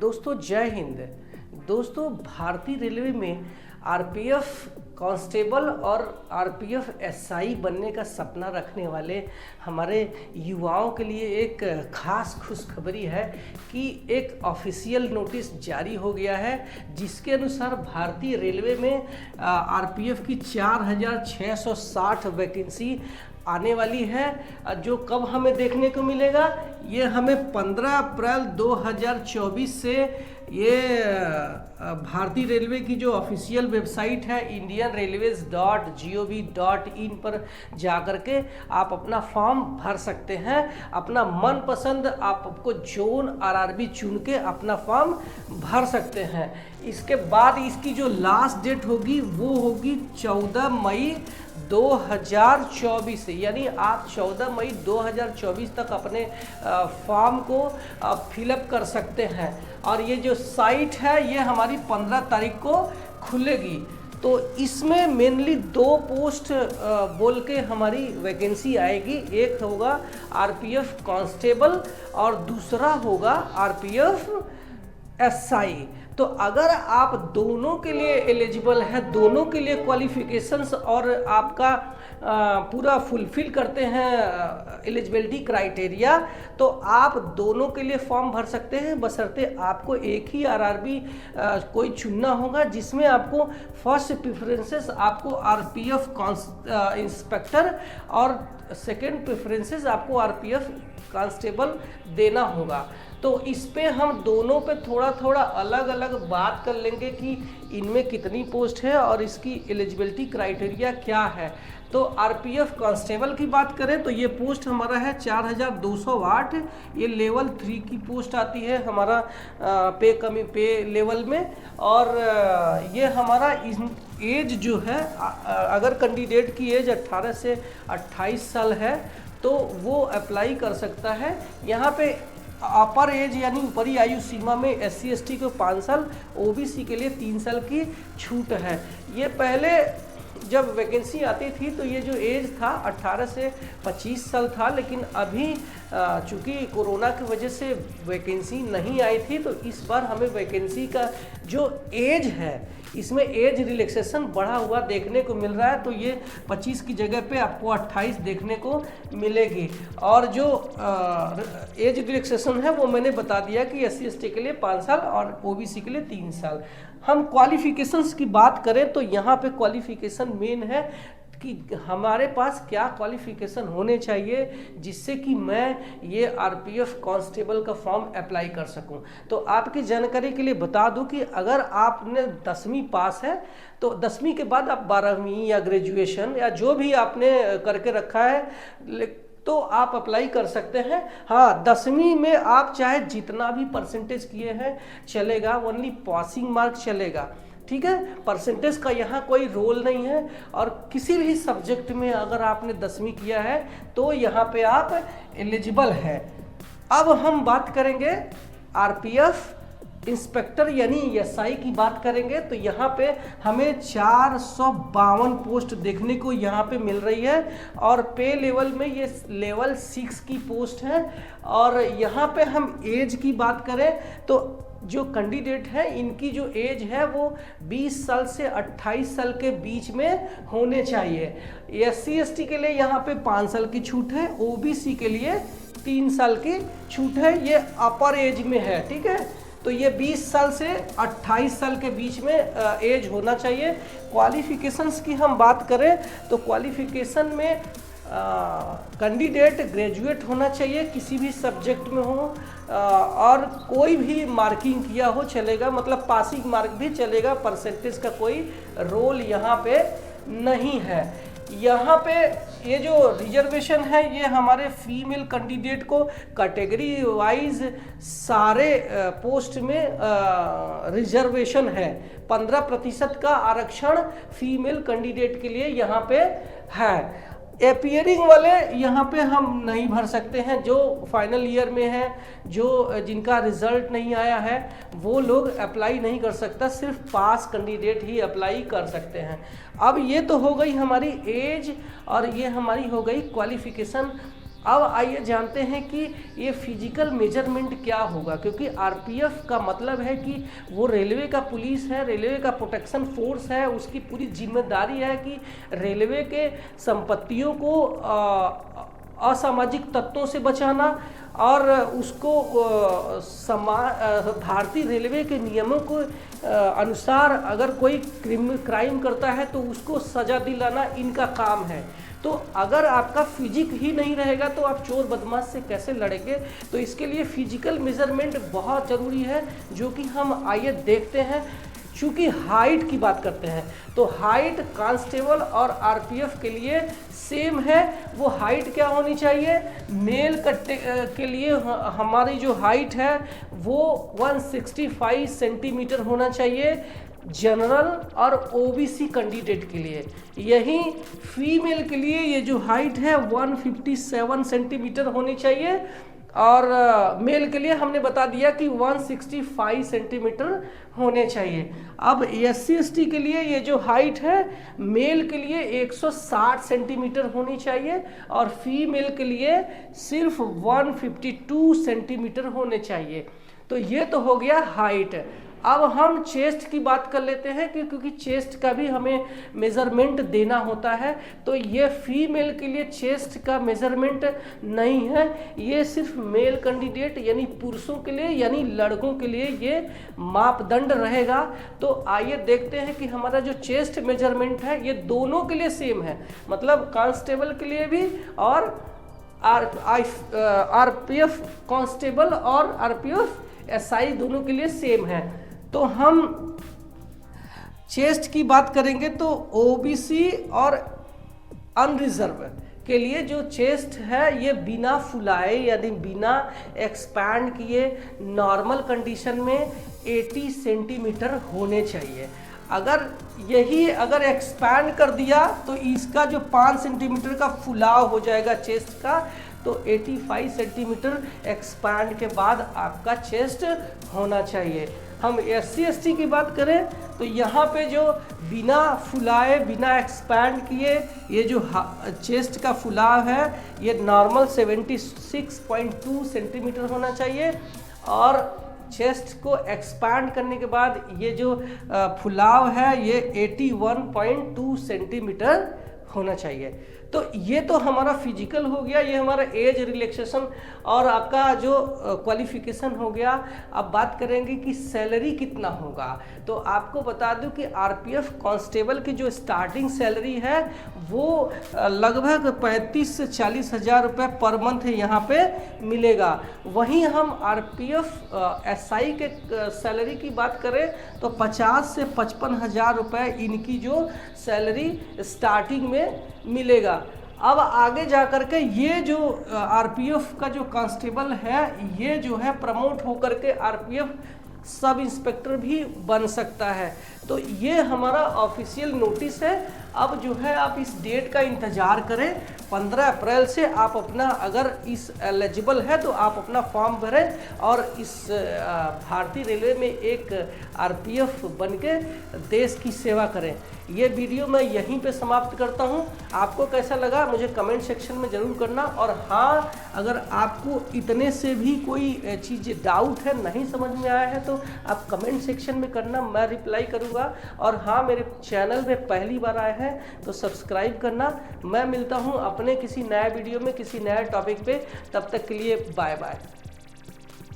दोस्तों जय हिंद। दोस्तों भारतीय रेलवे में आरपीएफ कांस्टेबल और आरपीएफ एसआई बनने का सपना रखने वाले हमारे युवाओं के लिए एक खास खुशखबरी है कि एक ऑफिशियल नोटिस जारी हो गया है, जिसके अनुसार भारतीय रेलवे में आरपीएफ की 4660 वैकेंसी आने वाली है। जो कब हमें देखने को मिलेगा, ये हमें 15 अप्रैल 2024 से ये भारतीय रेलवे की जो ऑफिशियल वेबसाइट है indianrailways.gov.in पर जा कर के आप अपना फॉर्म भर सकते हैं। अपना मनपसंद आपको जोन आरआरबी चुन के अपना फॉर्म भर सकते हैं। इसके बाद इसकी जो लास्ट डेट होगी वो होगी 14 मई 2024 से, यानी आप 14 मई 2024 तक अपने फॉर्म को फिलअप कर सकते हैं। और ये जो साइट है ये हमारी 15 तारीख को खुलेगी। तो इसमें मेनली 2 पोस्ट बोल के हमारी वैकेंसी आएगी। एक होगा आरपीएफ कांस्टेबल और दूसरा होगा आरपीएफ एसआई। तो अगर आप दोनों के लिए एलिजिबल है, दोनों के लिए क्वालिफिकेशंस और आपका पूरा फुलफिल करते हैं एलिजिबिलिटी क्राइटेरिया, तो आप दोनों के लिए फॉर्म भर सकते हैं। बशर्ते आपको एक ही आरआरबी कोई चुनना होगा, जिसमें आपको फर्स्ट प्रेफरेंसेस आपको आरपीएफ इंस्पेक्टर और सेकंड प्रेफरेंसेस आपको आरपीएफ कांस्टेबल देना होगा। तो इस पे हम दोनों पे थोड़ा थोड़ा अलग अलग बात कर लेंगे कि इनमें कितनी पोस्ट है और इसकी एलिजिबिलिटी क्राइटेरिया क्या है। तो आरपीएफ कांस्टेबल की बात करें तो ये पोस्ट हमारा है 4208। ये लेवल 3 की पोस्ट आती है हमारा पे लेवल में। और ये हमारा एज जो है, अगर कैंडिडेट की एज 18 से 28 साल है तो वो अप्लाई कर सकता है। यहाँ पे अपर एज यानी ऊपरी आयु सीमा में SC ST को 5 साल, OBC के लिए 3 साल की छूट है। ये पहले जब वैकेंसी आती थी तो ये जो एज था 18 से 25 साल था, लेकिन अभी चूँकि कोरोना की वजह से वैकेंसी नहीं आई थी, तो इस बार हमें वैकेंसी का जो एज है इसमें एज रिलैक्सेशन बढ़ा हुआ देखने को मिल रहा है। तो ये 25 की जगह पे आपको 28 देखने को मिलेगी। और जो एज रिलैक्सेशन है वो मैंने बता दिया कि SC ST के लिए 5 साल और OBC के लिए 3 साल। हम क्वालिफिकेशंस की बात करें तो यहाँ पे क्वालिफिकेशन मेन है कि हमारे पास क्या क्वालिफिकेशन होने चाहिए जिससे कि मैं ये आरपीएफ कांस्टेबल का फॉर्म अप्लाई कर सकूं। तो आपकी जानकारी के लिए बता दूं कि अगर आपने 10वीं पास है तो 10वीं के बाद आप 12वीं या ग्रेजुएशन या जो भी आपने करके रखा है तो आप अप्लाई कर सकते हैं। हाँ, 10वीं में आप चाहे जितना भी परसेंटेज किए हैं चलेगा, ओनली पासिंग मार्क चलेगा, ठीक है। परसेंटेज का यहाँ कोई रोल नहीं है। और किसी भी सब्जेक्ट में अगर आपने 10वीं किया है तो यहाँ पे आप एलिजिबल है। अब हम बात करेंगे आरपीएफ इंस्पेक्टर यानी एसआई की बात करेंगे तो यहाँ पे हमें 452 पोस्ट देखने को यहाँ पे मिल रही है। और पे लेवल में ये लेवल 6 की पोस्ट है। और यहाँ पे हम एज की बात करें तो जो कैंडिडेट है इनकी जो एज है वो 20 साल से 28 साल के बीच में होने चाहिए। SC ST के लिए यहाँ पे 5 साल की छूट है, OBC के लिए 3 साल की छूट है। ये अपर एज में है, ठीक है। तो ये 20 साल से 28 साल के बीच में एज होना चाहिए। क्वालिफिकेशंस की हम बात करें तो क्वालिफिकेशन में कैंडिडेट ग्रेजुएट होना चाहिए, किसी भी सब्जेक्ट में हो, और कोई भी मार्किंग किया हो चलेगा, मतलब पासिंग मार्क भी चलेगा। परसेंटेज का कोई रोल यहाँ पे नहीं है। यहाँ पे ये जो रिजर्वेशन है ये हमारे फीमेल कैंडिडेट को कैटेगरी वाइज सारे पोस्ट में रिजर्वेशन है। 15% का आरक्षण फीमेल कैंडिडेट के लिए यहाँ पे है। अपीयरिंग वाले यहाँ पे हम नहीं भर सकते हैं, जो फाइनल ईयर में है, जो जिनका रिजल्ट नहीं आया है वो लोग अप्लाई नहीं कर सकता, सिर्फ पास कैंडिडेट ही अप्लाई कर सकते हैं। अब ये तो हो गई हमारी एज और ये हमारी हो गई क्वालिफिकेशन अब आइए जानते हैं कि ये फिजिकल मेजरमेंट क्या होगा, क्योंकि आरपीएफ का मतलब है कि वो रेलवे का पुलिस है, रेलवे का प्रोटेक्शन फोर्स है। उसकी पूरी जिम्मेदारी है कि रेलवे के संपत्तियों को असामाजिक तत्वों से बचाना और उसको भारतीय रेलवे के नियमों को अनुसार अगर कोई क्राइम करता है तो उसको सजा दिलाना इनका काम है। तो अगर आपका फिजिक ही नहीं रहेगा तो आप चोर बदमाश से कैसे लड़ेंगे। तो इसके लिए फिजिकल मेजरमेंट बहुत ज़रूरी है, जो कि हम आइए देखते हैं। चूँकि हाइट की बात करते हैं तो हाइट कांस्टेबल और आरपीएफ के लिए सेम है। वो हाइट क्या होनी चाहिए, मेल के लिए हमारी जो हाइट है वो 165 सेंटीमीटर होना चाहिए जनरल और ओबीसी कैंडिडेट के लिए। यही फीमेल के लिए ये जो हाइट है 157 सेंटीमीटर होनी चाहिए और मेल के लिए हमने बता दिया कि 165 सेंटीमीटर होने चाहिए। अब एससी एसटी के लिए ये जो हाइट है मेल के लिए 160 सेंटीमीटर होनी चाहिए और फीमेल के लिए सिर्फ 152 सेंटीमीटर होने चाहिए। तो ये तो हो गया हाइट। अब हम चेस्ट की बात कर लेते हैं क्योंकि चेस्ट का भी हमें मेज़रमेंट देना होता है। तो ये फीमेल के लिए चेस्ट का मेज़रमेंट नहीं है, ये सिर्फ मेल कैंडिडेट यानी पुरुषों के लिए यानी लड़कों के लिए ये मापदंड रहेगा। तो आइए देखते हैं कि हमारा जो चेस्ट मेजरमेंट है ये दोनों के लिए सेम है, मतलब कांस्टेबल के लिए भी और आरपीएफ कांस्टेबल और आरपीएफ एसआई दोनों के लिए सेम है। तो हम चेस्ट की बात करेंगे तो ओबीसी और अनरिजर्व के लिए जो चेस्ट है ये बिना फुलाए यानी बिना एक्सपैंड किए नॉर्मल कंडीशन में 80 सेंटीमीटर होने चाहिए। अगर एक्सपैंड कर दिया तो इसका जो 5 सेंटीमीटर का फुलाव हो जाएगा चेस्ट का, तो 85 सेंटीमीटर एक्सपैंड के बाद आपका चेस्ट होना चाहिए। हम एससी एसटी की बात करें तो यहाँ पे जो बिना फुलाए बिना एक्सपैंड किए ये जो चेस्ट का फुलाव है ये नॉर्मल 76.2 सेंटीमीटर होना चाहिए और चेस्ट को एक्सपैंड करने के बाद ये जो फुलाव है ये 81.2 सेंटीमीटर होना चाहिए। तो ये तो हमारा फिजिकल हो गया, ये हमारा एज रिलैक्सेशन और आपका जो क्वालिफिकेशन हो गया। अब बात करेंगे कि सैलरी कितना होगा। तो आपको बता दूं कि आरपीएफ कांस्टेबल की जो स्टार्टिंग सैलरी है वो लगभग 35 से 40 हज़ार रुपये पर मंथ यहाँ पे मिलेगा। वहीं हम आरपीएफ एसआई के सैलरी की बात करें तो 50 से 55 हज़ार रुपये इनकी जो सैलरी स्टार्टिंग में मिलेगा। अब आगे जा कर के ये जो आरपीएफ का जो कांस्टेबल है ये जो है प्रमोट होकर के आरपीएफ सब इंस्पेक्टर भी बन सकता है। तो ये हमारा ऑफिशियल नोटिस है। अब जो है आप इस डेट का इंतज़ार करें। 15 अप्रैल से आप अपना अगर इस एलिजिबल है तो आप अपना फॉर्म भरें और इस भारतीय रेलवे में एक आरपीएफ बन के देश की सेवा करें। ये वीडियो मैं यहीं पे समाप्त करता हूँ। आपको कैसा लगा मुझे कमेंट सेक्शन में ज़रूर करना। और हाँ, अगर आपको इतने से भी कोई चीज़ डाउट है, नहीं समझ में आया है तो आप कमेंट सेक्शन में करना, मैं रिप्लाई करूँगा। और हाँ, मेरे चैनल में पहली बार आए हैं तो सब्सक्राइब करना। मैं मिलता हूँ अपने किसी नए वीडियो में किसी नए टॉपिक पे। तब तक के लिए बाय बाय।